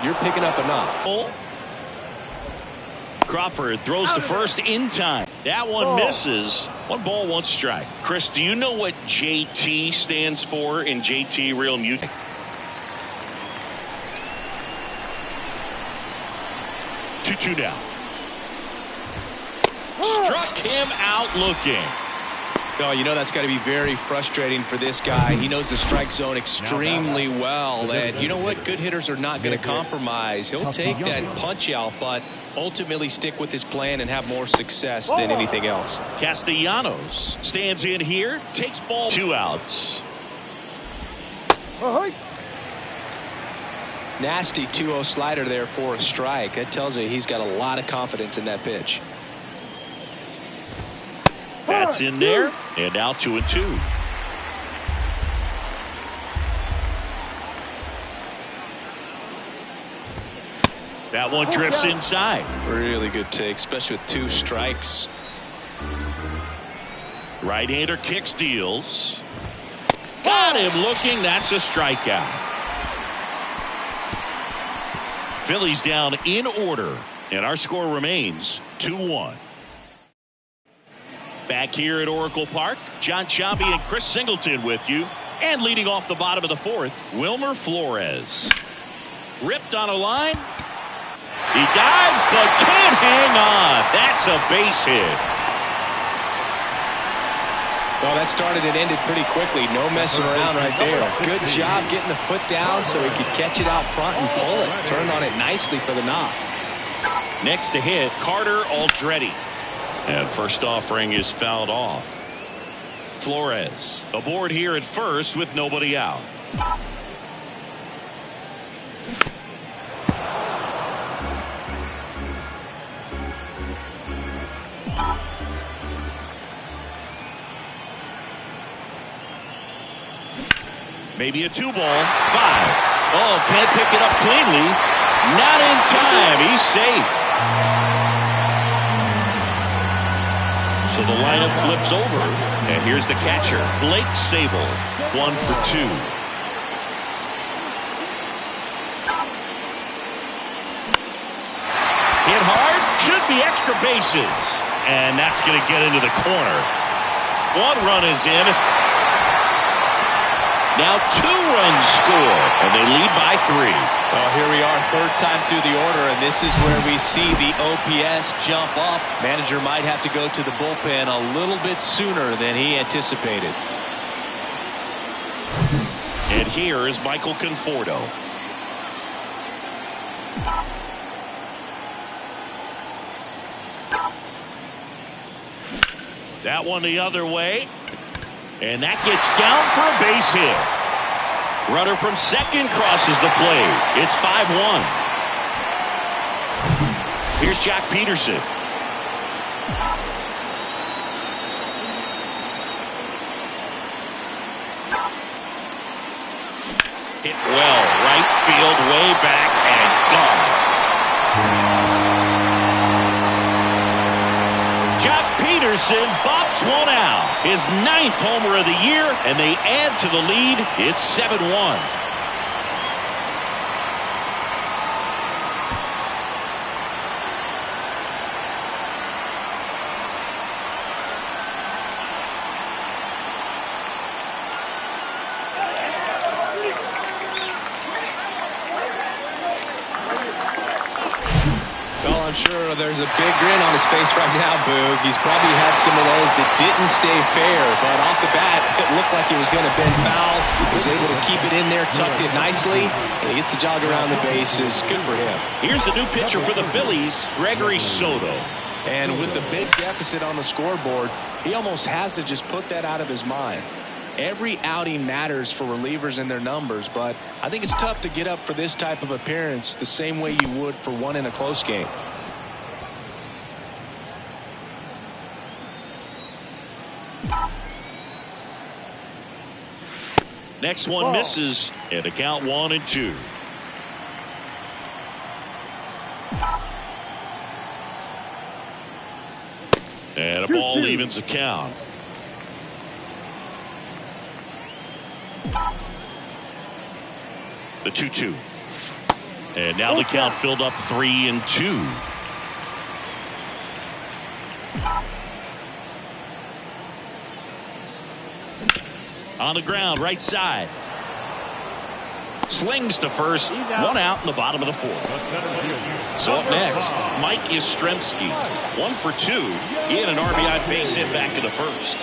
you're picking up a knock. Crawford throws to first in time. That one misses. 1 ball, 1 strike. Chris, do you know what JT stands for in JT Real Mutant? Two down. Struck him out looking. Oh, you know that's got to be very frustrating for this guy. He knows the strike zone extremely well. And you know what? Good hitters are not going to compromise. He'll take that punch out, but ultimately stick with his plan and have more success than anything else. Castellanos stands in here, takes ball. 2 outs. Nasty 2-0 slider there for a strike. That tells you he's got a lot of confidence in that pitch. That's in there, and now 2-2. That one drifts inside. Really good take, especially with 2 strikes. Right-hander kicks, deals. Got him looking. That's a strikeout. Phillies down in order, and our score remains 2-1. Back here at Oracle Park, John Sciambi and Chris Singleton with you. And leading off the bottom of the 4th, Wilmer Flores. Ripped on a line. He dives, but can't hang on. That's a base hit. Well, that started and ended pretty quickly. No messing around right there. Good job getting the foot down so he could catch it out front and pull it. Turned on it nicely for the knock. Next to hit, Carter Aldrete. And first offering is fouled off. Flores aboard here at first with nobody out. Maybe a 2-ball. 5. Oh, can't pick it up cleanly. Not in time. He's safe. So the lineup flips over, and here's the catcher, Blake Sable, 1 for 2. Hit hard, should be extra bases, and that's going to get into the corner. 1 run is in. Now 2 runs score, and they lead by 3. Well, here we are, 3rd time through the order, and this is where we see the OPS jump up. Manager might have to go to the bullpen a little bit sooner than he anticipated. And here is Michael Conforto. That one the other way. And that gets down for a base hit. Runner from second crosses the plate. It's 5-1. Here's Jack Peterson. Hit well, right field, way back, and gone. Jack Peterson bops one out. His 9th homer of the year, and they add to the lead. It's 7-1. I'm sure there's a big grin on his face right now, Boog. He's probably had some of those that didn't stay fair, but off the bat, it looked like it was going to bend foul. Was able to keep it in there, tucked it nicely, and he gets the jog around the bases. Good for him. Here's the new pitcher for the Phillies, Gregory Soto. And with the big deficit on the scoreboard, he almost has to just put that out of his mind. Every outing matters for relievers and their numbers, but I think it's tough to get up for this type of appearance the same way you would for one in a close game. Next one misses, and the count 1-2. And a ball evens the count. The 2-2. And now the count filled up 3-2. On the ground, right side. Slings to first. One out in the bottom of the fourth. So up next, Mike Yastrzemski. 1 for 2. He had an RBI base hit back in the first.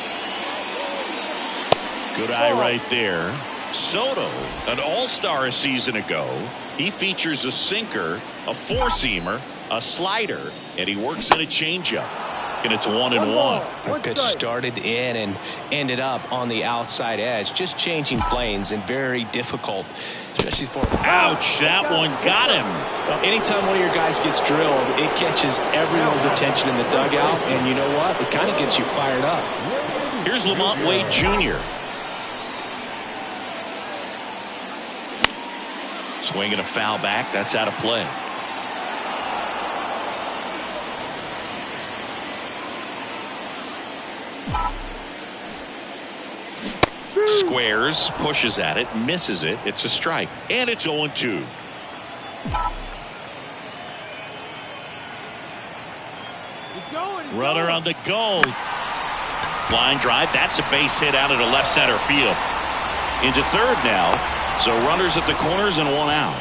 Good eye right there. Soto, an all-star a season ago. He features a sinker, a four-seamer, a slider, and he works in a changeup. And it's 1-1. The pitch started in and ended up on the outside edge. Just changing planes and very difficult, especially for. Ouch, that one got him. Anytime one of your guys gets drilled, it catches everyone's attention in the dugout. And you know what? It kind of gets you fired up. Here's Lamont Wade Jr. Swinging a foul back. That's out of play. Squares, pushes at it, misses it. It's a strike. And it's 0-2. Runner on the go. Line drive. That's a base hit out of the left center field. Into third now. So runners at the corners and one out.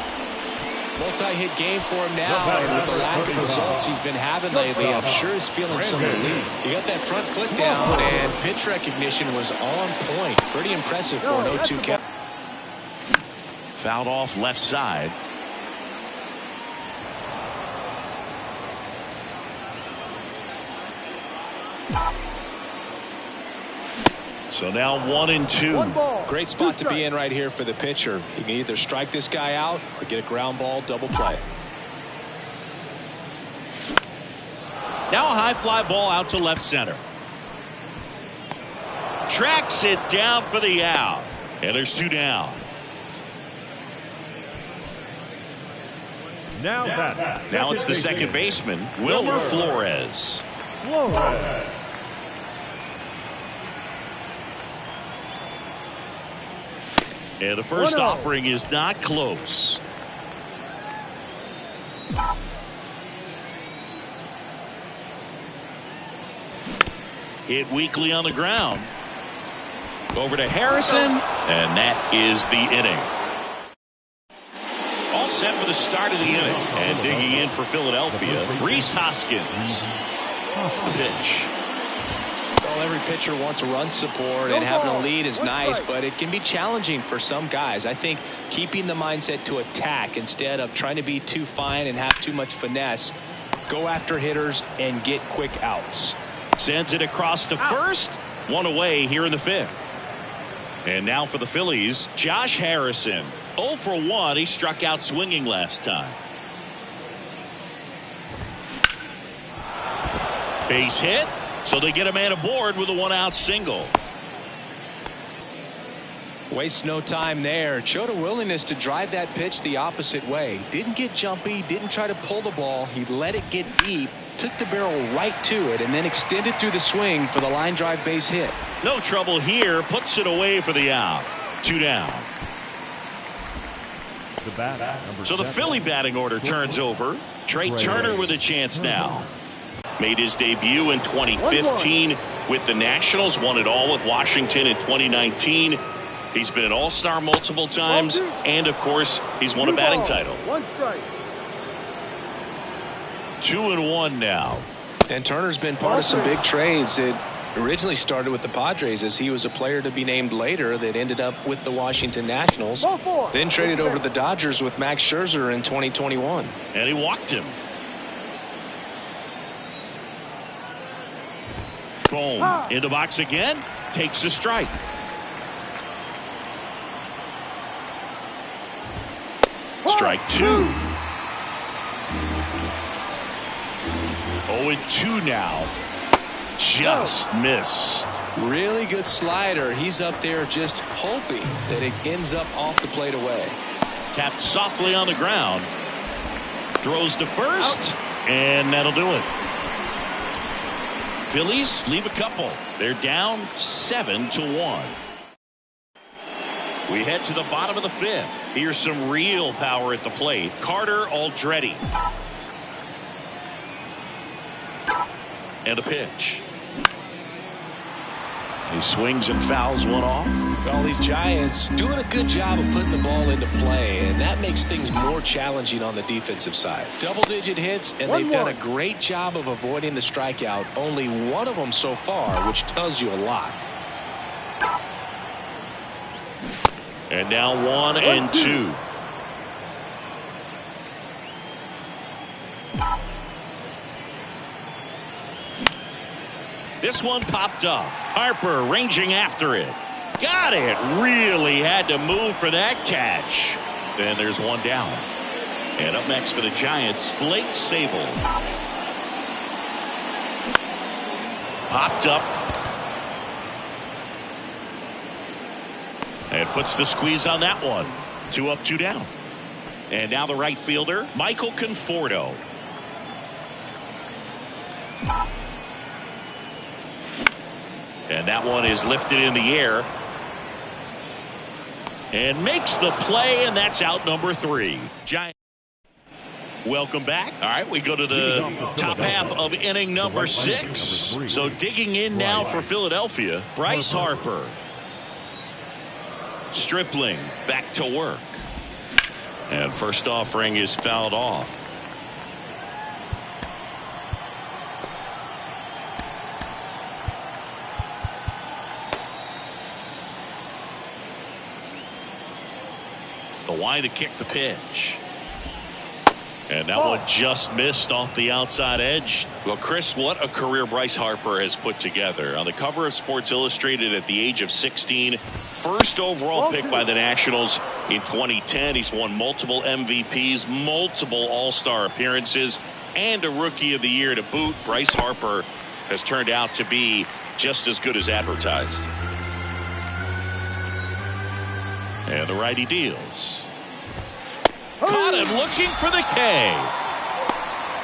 Multi-hit game for him now, and with the lack of results he's been having lately, I'm sure he's feeling some relief. He got that front foot down, and pitch recognition was on point. Pretty impressive for an 0-2 count. Fouled off left side. So now 1-2. Great spot to be in right here for the pitcher. He can either strike this guy out or get a ground ball double play. Now a high fly ball out to left center. Tracks it down for the out. And there's 2 down. Now it's the second baseman, Wilmer Flores. And the first offering is not close. Hit weakly on the ground. Over to Harrison, and that is the inning. All set for the start of the inning. And digging in for Philadelphia, Rhys Hoskins. The pitch. Well, every pitcher wants run support, and having a lead is nice, but it can be challenging for some guys. I think keeping the mindset to attack instead of trying to be too fine and have too much finesse, go after hitters and get quick outs. Sends it across to first. One away here in the fifth. And now for the Phillies, Josh Harrison. 0 for 1. He struck out swinging last time. Base hit. So they get a man aboard with a 1-out single. Wastes no time there. Showed a willingness to drive that pitch the opposite way. Didn't get jumpy, didn't try to pull the ball. He let it get deep, took the barrel right to it, and then extended through the swing for the line drive base hit. No trouble here. Puts it away for the out. 2 down. So the Philly batting order turns over. Trey Turner with a chance now. Made his debut in 2015 with the Nationals. Won it all with Washington in 2019. He's been an all-star multiple times. And, of course, he's won a batting title. 2-1 now. And Turner's been part of some big trades. It originally started with the Padres as he was a player to be named later that ended up with the Washington Nationals. Then traded over to the Dodgers with Max Scherzer in 2021. And he walked him. Boom. In the box again. Takes a strike. Strike 2. 0-2 now. Just missed. Really good slider. He's up there just hoping that it ends up off the plate away. Tapped softly on the ground. Throws to first. And that'll do it. Phillies leave a couple. They're down 7-1. We head to the bottom of the 5th. Here's some real power at the plate. Carter Aldretti. And a pitch. He swings and fouls one off. Well, these Giants doing a good job of putting the ball into play, and that makes things more challenging on the defensive side. Double-digit hits, and they've done a great job of avoiding the strikeout. Only one of them so far, which tells you a lot. And now 1-2. This one popped up. Harper ranging after it. Got it. Really had to move for that catch. Then there's one down. And up next for the Giants, Blake Sabol. Popped up. And puts the squeeze on that one. 2 up, 2 down. And now the right fielder, Michael Conforto. And that one is lifted in the air. And makes the play, and that's out number 3. Giants. Welcome back. All right, we go to the top half of inning number 6. So digging in now for Philadelphia, Bryce Harper. Stripling back to work. And first offering is fouled off. The line to kick the pitch. And that one just missed off the outside edge. Well, Chris, what a career Bryce Harper has put together. On the cover of Sports Illustrated at the age of 16, first overall pick by the Nationals in 2010. He's won multiple MVPs, multiple All-Star appearances, and a Rookie of the Year to boot. Bryce Harper has turned out to be just as good as advertised. And the righty deals. Caught him looking for the K.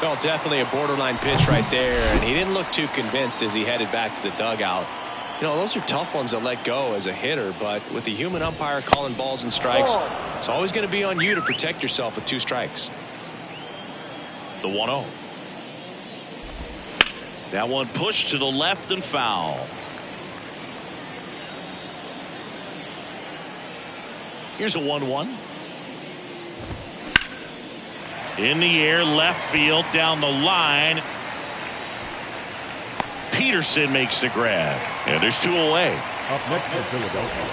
Well, definitely a borderline pitch right there, and he didn't look too convinced as he headed back to the dugout. You know, those are tough ones to let go as a hitter, but with the human umpire calling balls and strikes, it's always going to be on you to protect yourself with 2 strikes. The 1-0. That one pushed to the left and foul. Here's a 1-1. In the air, left field, down the line. Peterson makes the grab. And there's 2 away. Up next for Philadelphia,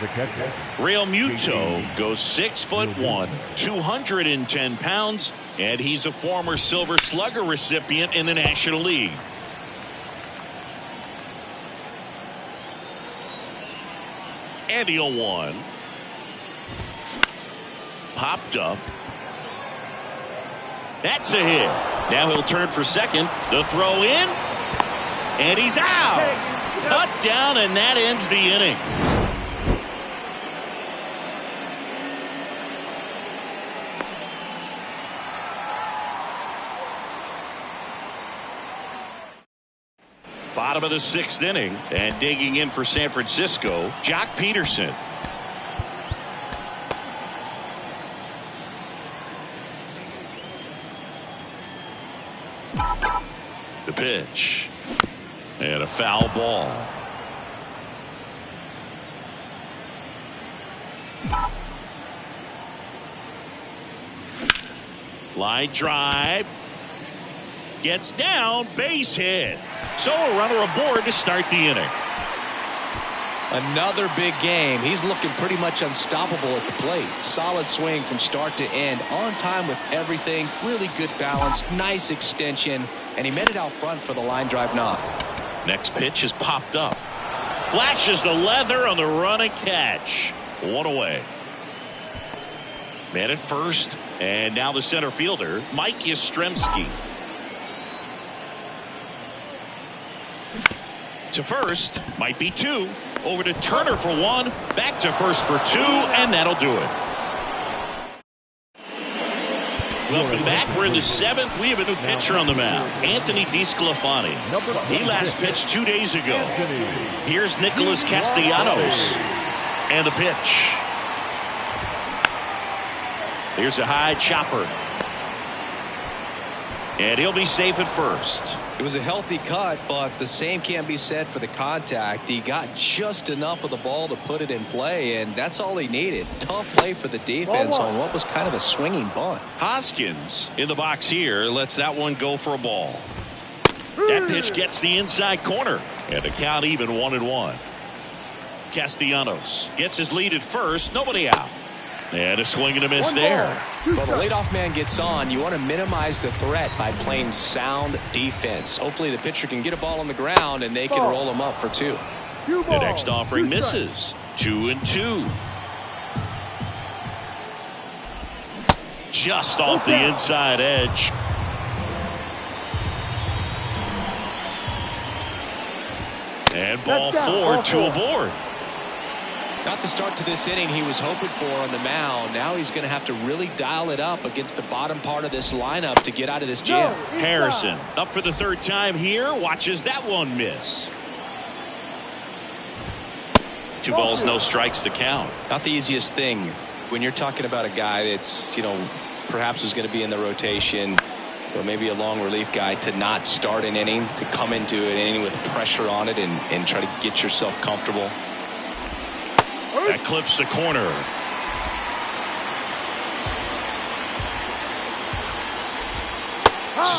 the catcher. Real Muto goes 6'1", 210 pounds, and he's a former Silver Slugger recipient in the National League. And the 0-1. Popped up. That's a hit. Now he'll turn for second. The throw in. And he's out. Cut down, and that ends the inning. Bottom of the 6th inning. And digging in for San Francisco, Jock Peterson. The pitch. And a foul ball. Line drive. Gets down. Base hit. So a runner aboard to start the inning. Another big game. He's looking pretty much unstoppable at the plate. Solid swing from start to end. On time with everything. Really good balance. Nice extension. And he made it out front for the line drive knock. Next pitch is popped up. Flashes the leather on the run and catch. 1 away. Man at first. And now the center fielder, Mike Yastrzemski. To first. Might be 2. Over to Turner for 1. Back to first for 2. And that'll do it. Welcome back. We're in the 7th. We have a new pitcher on the mound, Anthony DeSclafani. He last pitched 2 days ago. Here's Nicholas Castellanos. And the pitch. Here's a high chopper. And he'll be safe at first. It was a healthy cut, but the same can't be said for the contact. He got just enough of the ball to put it in play, and that's all he needed. Tough play for the defense on what was kind of a swinging bunt. Hoskins in the box here lets that one go for a ball. That pitch gets the inside corner, and the count even 1-1. Castellanos gets his lead at first, nobody out. And a swing and a miss there. Well, the leadoff man gets on. You want to minimize the threat by playing sound defense. Hopefully the pitcher can get a ball on the ground and they can roll him up for 2. The next offering misses. 2-2. Just off the inside edge. And ball 4, 2 aboard. Not the start to this inning he was hoping for on the mound. Now he's going to have to really dial it up against the bottom part of this lineup to get out of this jam. Harrison up for the 3rd time here. Watches that one miss. 2 balls, no strikes, the count. Not the easiest thing when you're talking about a guy that's, perhaps is going to be in the rotation, or maybe a long relief guy, to not start an inning, to come into an inning with pressure on it and try to get yourself comfortable. That clips the corner.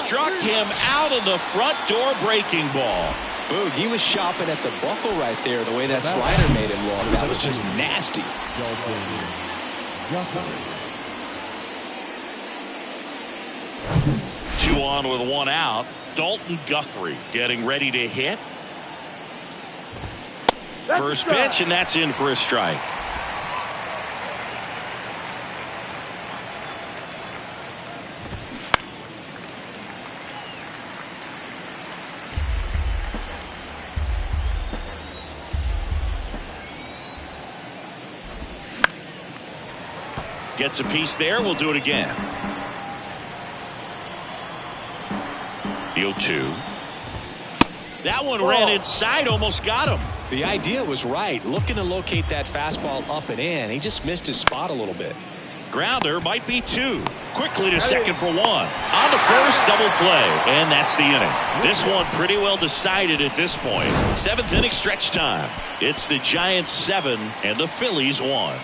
Struck him out of the front door breaking ball. Boog, he was shopping at the buckle right there, the way that slider made him look. That was just nasty. 2 on with 1 out. Dalton Guthrie getting ready to hit. First pitch, and that's in for a strike. Gets a piece there. We'll do it again. The 0-2. That one ran inside, almost got him. The idea was right, looking to locate that fastball up and in. He just missed his spot a little bit. Grounder might be 2. Quickly to second for 1. On to first, double play, and that's the inning. This one pretty well decided at this point. 7th inning stretch time. It's the Giants 7 and the Phillies 1.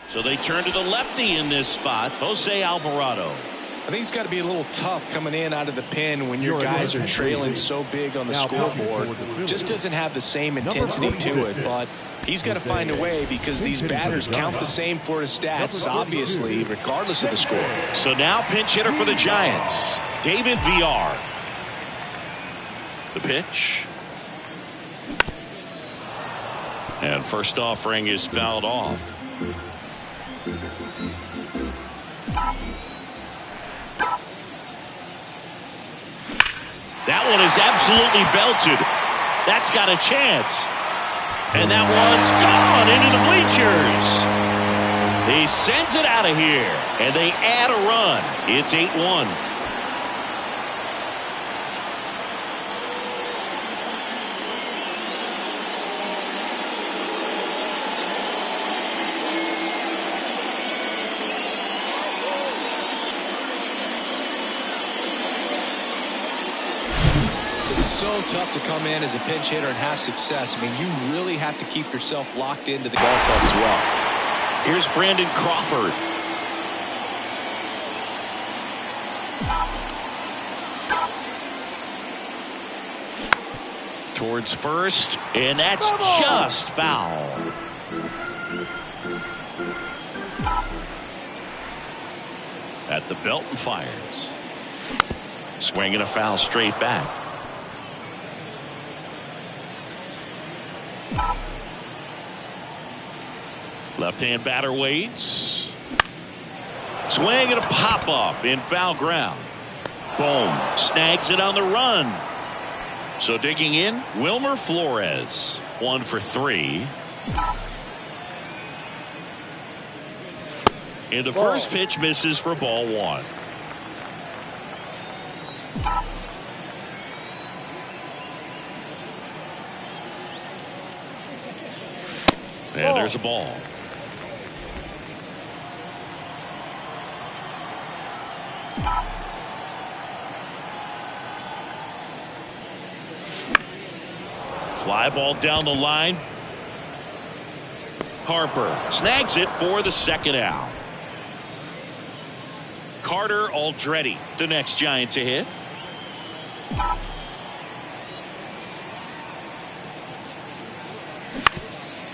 So they turn to the lefty in this spot, Jose Alvarado. I think it's got to be a little tough coming in out of the pen when your guys are trailing so big on the scoreboard. Just doesn't have the same intensity to it, but he's got to find a way because these batters count the same for his stats, obviously, regardless of the score. So now pinch hitter for the Giants, David Villar. The pitch. And first offering is fouled off. That one is absolutely belted. That's got a chance. And that one's gone into the bleachers. He sends it out of here, and they add a run. It's 8-1. So tough to come in as a pinch hitter and have success. I mean, you really have to keep yourself locked into the golf club as well. Here's Brandon Crawford. Towards first, and that's just foul. At the belt and fires. Swinging a foul straight back. Left-hand batter waits. Swing and a pop-up in foul ground. Boom. Snags it on the run. So digging in, Wilmer Flores. 1 for 3. And the first pitch misses for ball 1. And there's a ball. Fly ball down the line. Harper snags it for the second out. Carter Aldretti, the next Giant to hit.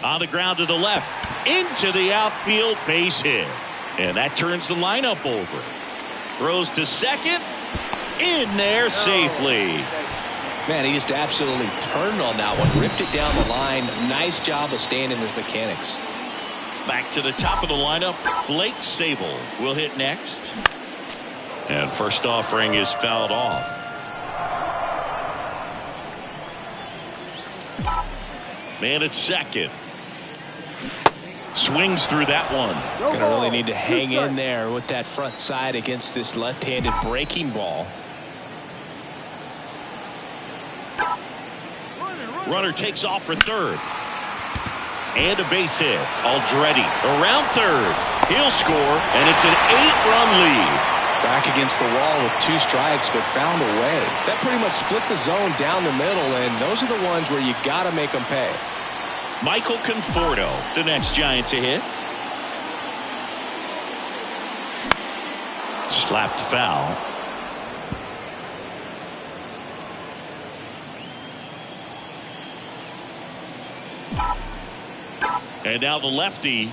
On the ground to the left, into the outfield, base hit. And that turns the lineup over. Throws to second, in there safely. Man, he just absolutely turned on that one, ripped it down the line. Nice job of staying in his mechanics. Back to the top of the lineup, Blake Sabol will hit next. And first offering is fouled off. Man at second. Swings through that one. Gonna really need to hang in there with that front side against this left-handed breaking ball. Runner takes off for third. And a base hit. Aldretti around third. He'll score, and it's an 8-run lead. Back against the wall with 2 strikes, but found a way. That pretty much split the zone down the middle, and those are the ones where you got to make them pay. Michael Conforto, the next Giant to hit. Slapped foul. And now the lefty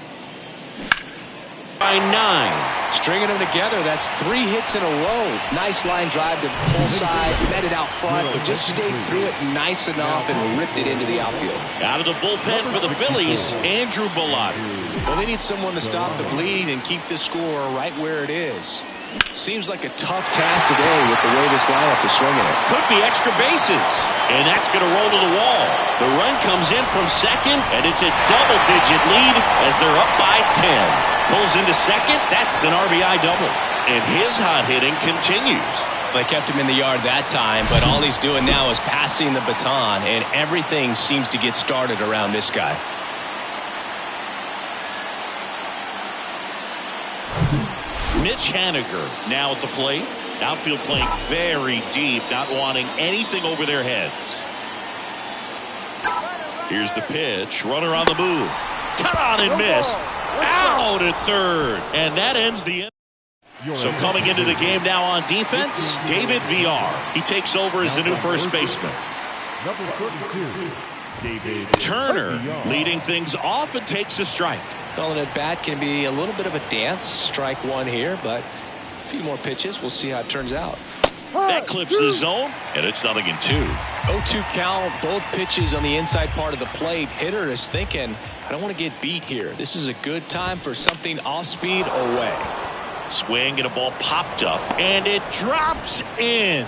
by 9. Stringing them together, that's 3 hits in a row. Nice line drive to pull side, met it out front, but just stayed through it nice enough and ripped it into the outfield. Out of the bullpen for the Phillies, Andrew Bellotto. Well, they need someone to stop the bleed and keep the score right where it is. Seems like a tough task today with the way this lineup is swinging it. Could be extra bases, and that's going to roll to the wall. The run comes in from second, and it's a double-digit lead as they're up by 10. Pulls into second, that's an RBI double. And his hot hitting continues. They kept him in the yard that time, but all he's doing now is passing the baton, and everything seems to get started around this guy. Mitch Haniger now at the plate. Outfield playing very deep, not wanting anything over their heads. Here's the pitch. Runner on the move. Cut on and miss. Out at third. And that ends the inning. So coming into the game now on defense, David Villar. He takes over as the new first baseman. Number 32, David Turner leading things off and takes a strike. Calling at bat can be a little bit of a dance. Strike 1 here, but a few more pitches. We'll see how it turns out. That clips the zone, and it's 0-2. 0-2 count, both pitches on the inside part of the plate. Hitter is thinking, I don't want to get beat here. This is a good time for something off speed away. Swing and a ball popped up, and it drops in.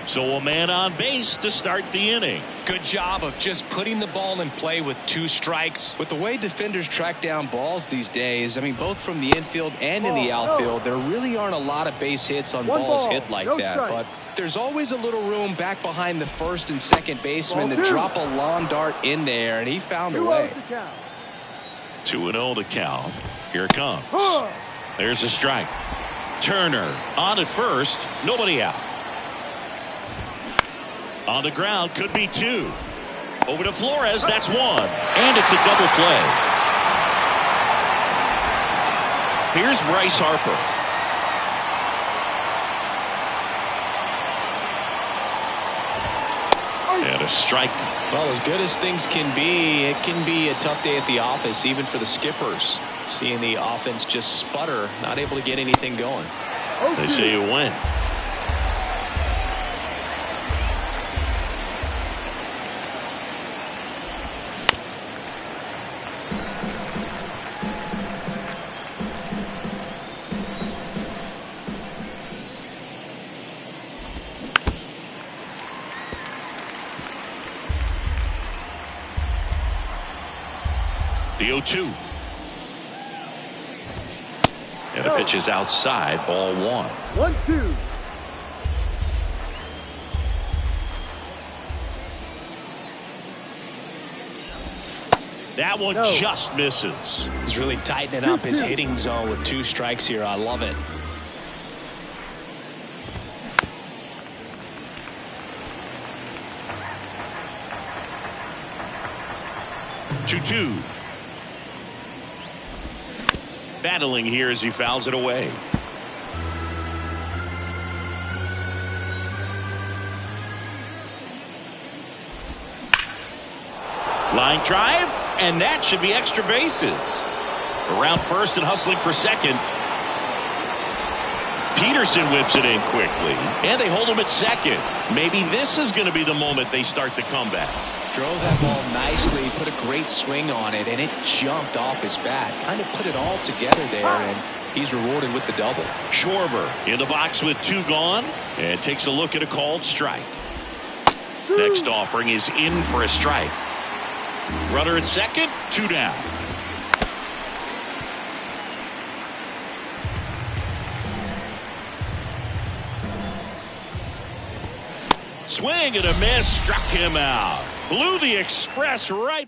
So a man on base to start the inning. Good job of just putting the ball in play with 2 strikes. With the way defenders track down balls these days, I mean, both from the infield and in the outfield, there really aren't a lot of base hits on balls hit like that. But there's always a little room back behind the first and second baseman to drop a lawn dart in there, and he found a way. 2-0 to count. Here it comes. There's a strike. Turner on at first. Nobody out. On the ground, could be 2. Over to Flores, that's 1. And it's a double play. Here's Bryce Harper. And a strike. Well, as good as things can be, it can be a tough day at the office, even for the skippers. Seeing the offense just sputter, not able to get anything going. They say you win. The 0-2. And the pitch is outside, ball 1. 1-2. That one just misses. He's really tightening up his hitting zone with 2 strikes here. I love it. Two. Battling here as he fouls it away. Line drive, and that should be extra bases. Around first and hustling for second. Peterson whips it in quickly, and they hold him at second. Maybe this is going to be the moment they start the comeback. Drove that ball nicely, put a great swing on it, and it jumped off his bat. Kind of put it all together there, and he's rewarded with the double. Schwarber in the box with 2 gone, and takes a look at a called strike. Next offering is in for a strike. Runner at second, 2 down. Swing and a miss, struck him out. Blew the express right.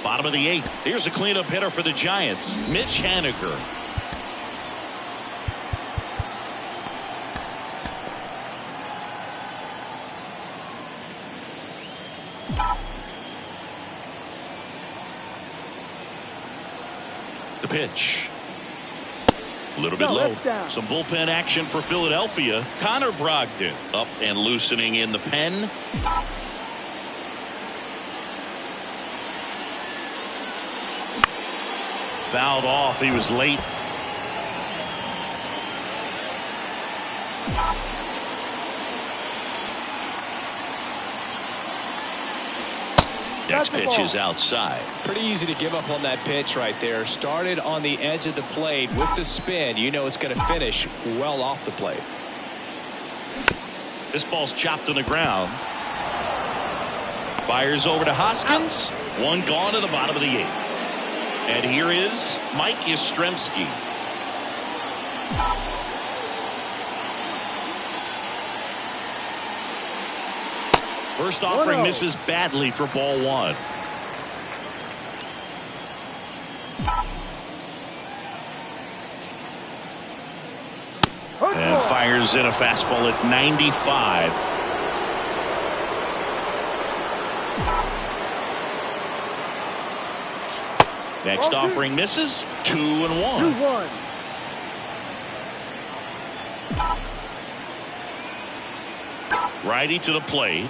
Bottom of the 8th. Here's a cleanup hitter for the Giants, Mitch Haniger. The pitch. A little bit low. Some bullpen action for Philadelphia. Connor Brogdon up and loosening in the pen. Fouled off. He was late. Next pitch is outside. Pretty easy to give up on that pitch right there. Started on the edge of the plate with the spin. You know it's going to finish well off the plate. This ball's chopped on the ground. Fires over to Hoskins. 1 gone to the bottom of the 8th. And here is Mike Yastrzemski. First offering misses badly for ball 1. And fires in a fastball at 95. Next offering misses. 2-1. 2-1. Righty to the plate.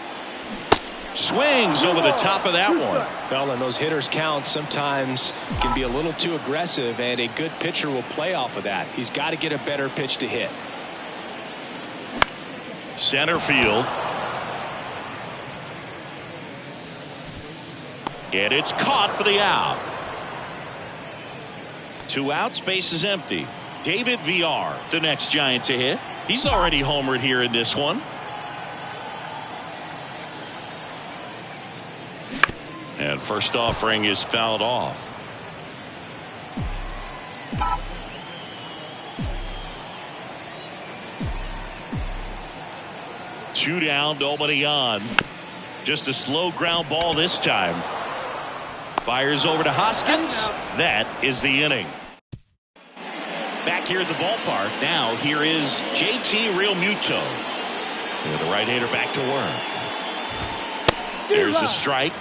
Swings over the top of that one. Well, and those hitters count sometimes can be a little too aggressive, and a good pitcher will play off of that. He's got to get a better pitch to hit. Center field. And it's caught for the out. 2 outs, base is empty. David Villar, the next Giant to hit. He's already homered here in this one. And first offering is fouled off. Two down, nobody on. Just a slow ground ball this time. Fires over to Hoskins. That is the inning. Back here at the ballpark. Now here is JT Realmuto. And the right-hander back to work. There's the strike.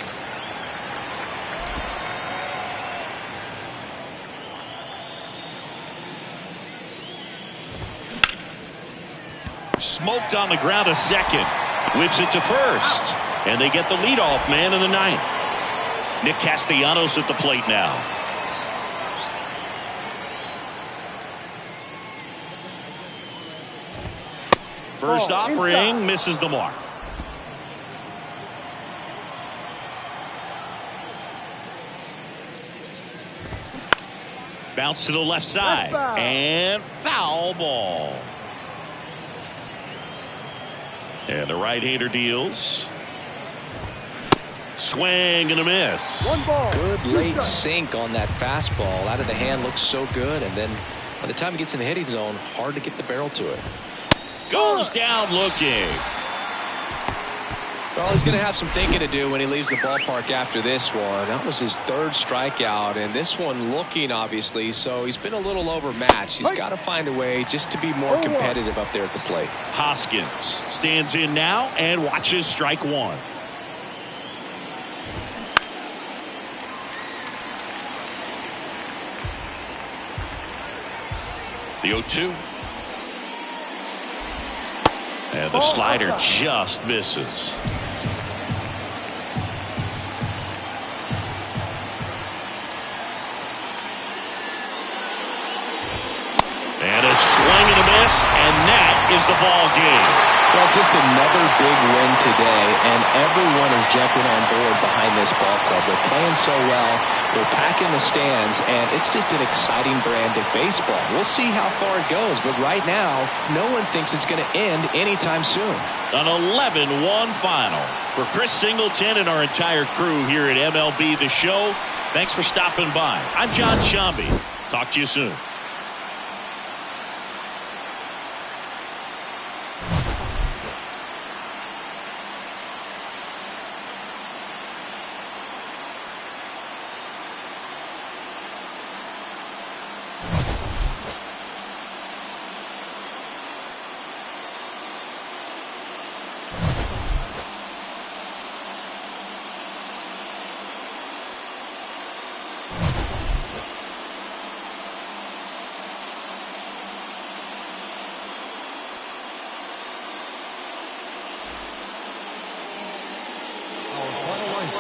Smoked on the ground to second. Whips it to first. And they get the leadoff man in the 9th. Nick Castellanos at the plate now. First offering misses the mark. Bounce to the left side. And foul ball. And the right-hander deals. Swing and a miss. Good late sink on that fastball. Out of the hand, looks so good. And then by the time it gets in the hitting zone, hard to get the barrel to it. Goes down looking. Well, he's going to have some thinking to do when he leaves the ballpark after this one. That was his third strikeout, and this one looking, obviously, so he's been a little overmatched. He's got to find a way just to be more competitive up there at the plate. Hoskins stands in now and watches strike one. The 0-2. And the slider just misses. And a swing and a miss, and that is the ball game. Well, just another big win today, and everyone is jumping on board behind this ball club. They're playing so well, they're packing the stands, and it's just an exciting brand of baseball. We'll see how far it goes, but right now, no one thinks it's going to end anytime soon. An 11-1 final. For Chris Singleton and our entire crew here at MLB The Show, thanks for stopping by. I'm John Shambi. Talk to you soon.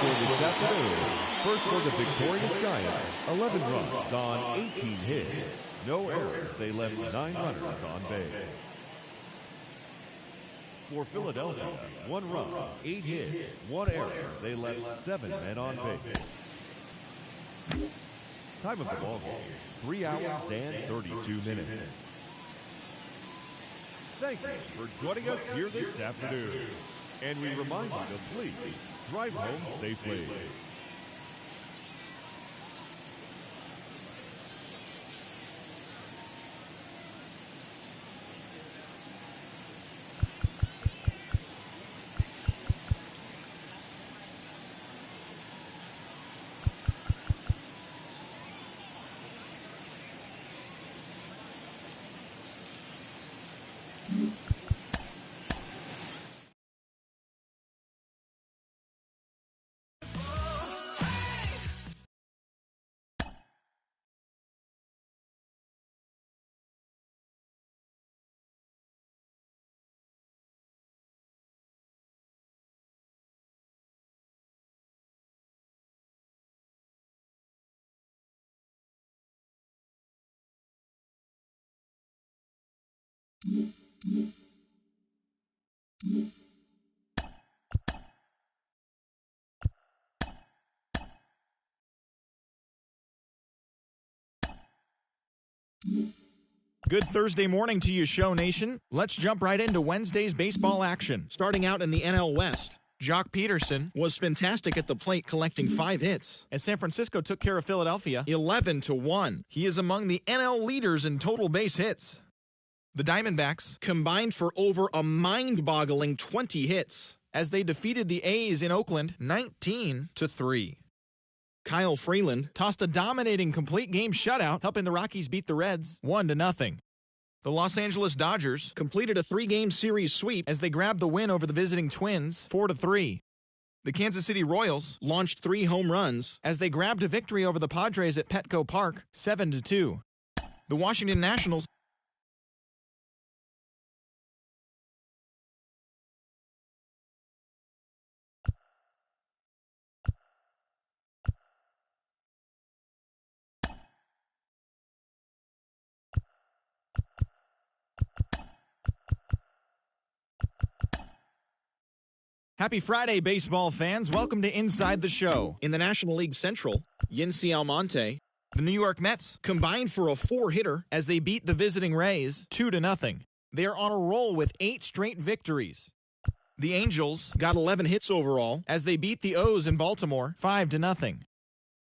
This afternoon, first for the victorious Giants, 11 runs on 18 hits. No errors, they left 9 runners on base. For Philadelphia, 1 run, 8 hits, 1 error, they left 7 men on base. Time of the ball game, 3 hours and 32 minutes. Thank you for joining us here this afternoon. And we remind you to please drive home safely. Good Thursday morning to you, Show Nation. Let's jump right into Wednesday's baseball action. Starting out in the NL West, Jock Peterson was fantastic at the plate, collecting 5 hits, as San Francisco took care of Philadelphia 11-1. He is among the NL leaders in total base hits. The Diamondbacks combined for over a mind-boggling 20 hits, as they defeated the A's in Oakland 19-3. Kyle Freeland tossed a dominating complete game shutout, helping the Rockies beat the Reds 1-0. The Los Angeles Dodgers completed a 3-game series sweep as they grabbed the win over the visiting Twins 4-3. The Kansas City Royals launched 3 home runs as they grabbed a victory over the Padres at Petco Park 7-2. The Washington Nationals Happy Friday, baseball fans. Welcome to Inside the Show. In the National League Central, Yency Almonte, the New York Mets combined for a 4-hitter as they beat the visiting Rays 2-0. They are on a roll with 8 straight victories. The Angels got 11 hits overall as they beat the O's in Baltimore 5-0.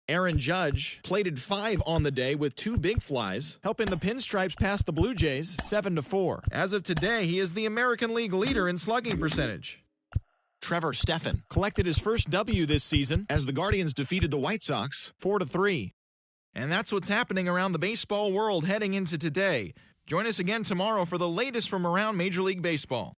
Aaron Judge plated 5 on the day with 2 big flies, helping the Pinstripes pass the Blue Jays 7-4. As of today, he is the American League leader in slugging percentage. Trevor Stephan, collected his first W this season as the Guardians defeated the White Sox 4-3. And that's what's happening around the baseball world heading into today. Join us again tomorrow for the latest from around Major League Baseball.